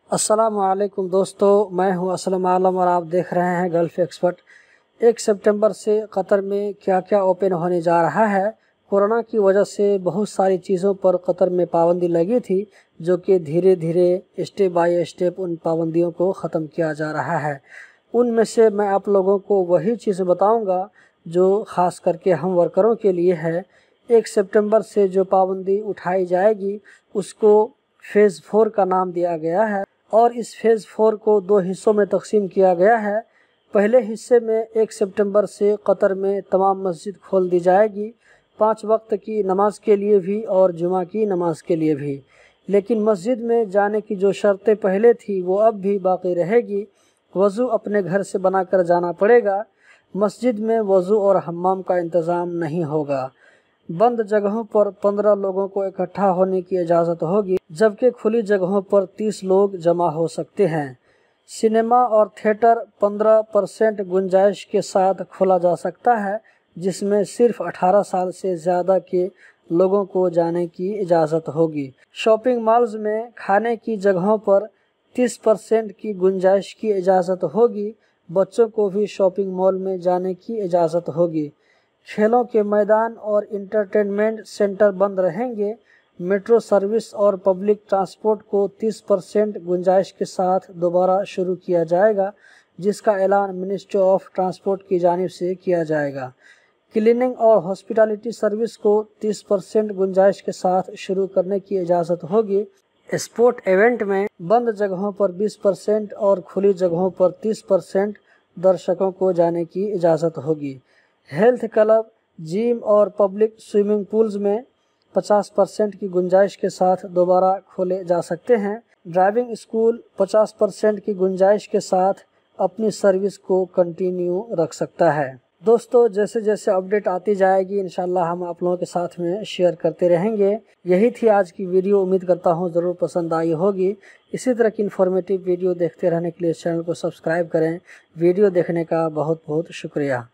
अस्सलामुअलैकुम दोस्तों, मैं हूं असलम आलम और आप देख रहे हैं गल्फ़ एक्सपर्ट। 1 सितंबर से कतर में क्या क्या ओपन होने जा रहा है। कोरोना की वजह से बहुत सारी चीज़ों पर कतर में पाबंदी लगी थी, जो कि धीरे धीरे स्टेप बाय स्टेप उन पाबंदियों को ख़त्म किया जा रहा है। उनमें से मैं आप लोगों को वही चीज़ बताऊंगा जो ख़ास करके हम वर्करों के लिए है। 1 सितंबर से जो पाबंदी उठाई जाएगी उसको फ़ेज़ 4 का नाम दिया गया है और इस फ़ेज़ 4 को 2 हिस्सों में तकसीम किया गया है। पहले हिस्से में 1 सितंबर से कतर में तमाम मस्जिद खोल दी जाएगी, 5 वक्त की नमाज के लिए भी और जुमा की नमाज के लिए भी। लेकिन मस्जिद में जाने की जो शर्तें पहले थी वो अब भी बाकी रहेगी। वज़ू अपने घर से बनाकर जाना पड़ेगा। मस्जिद में वज़ू और हम्माम का इंतज़ाम नहीं होगा। बंद जगहों पर 15 लोगों को इकट्ठा होने की इजाज़त होगी, जबकि खुली जगहों पर 30 लोग जमा हो सकते हैं। सिनेमा और थिएटर 15% गुंजाइश के साथ खोला जा सकता है, जिसमें सिर्फ 18 साल से ज़्यादा के लोगों को जाने की इजाज़त होगी। शॉपिंग मॉल्स में खाने की जगहों पर 30% की गुंजाइश की इजाज़त होगी। बच्चों को भी शॉपिंग मॉल में जाने की इजाज़त होगी। खेलों के मैदान और इंटरटेनमेंट सेंटर बंद रहेंगे। मेट्रो सर्विस और पब्लिक ट्रांसपोर्ट को 30% गुंजाइश के साथ दोबारा शुरू किया जाएगा, जिसका ऐलान मिनिस्ट्री ऑफ ट्रांसपोर्ट की जानिब से किया जाएगा। क्लीनिंग और हॉस्पिटैलिटी सर्विस को 30% गुंजाइश के साथ शुरू करने की इजाज़त होगी। स्पोर्ट इवेंट में बंद जगहों पर 20% और खुली जगहों पर 30% दर्शकों को जाने की इजाज़त होगी। हेल्थ क्लब, जिम और पब्लिक स्विमिंग पूल्स में 50% की गुंजाइश के साथ दोबारा खोले जा सकते हैं। ड्राइविंग स्कूल 50% की गुंजाइश के साथ अपनी सर्विस को कंटिन्यू रख सकता है। दोस्तों, जैसे जैसे अपडेट आती जाएगी इंशाल्लाह हम आप लोगों के साथ में शेयर करते रहेंगे। यही थी आज की वीडियो। उम्मीद करता हूँ ज़रूर पसंद आई होगी। इसी तरह की इन्फॉर्मेटिव वीडियो देखते रहने के लिए चैनल को सब्सक्राइब करें। वीडियो देखने का बहुत बहुत शुक्रिया।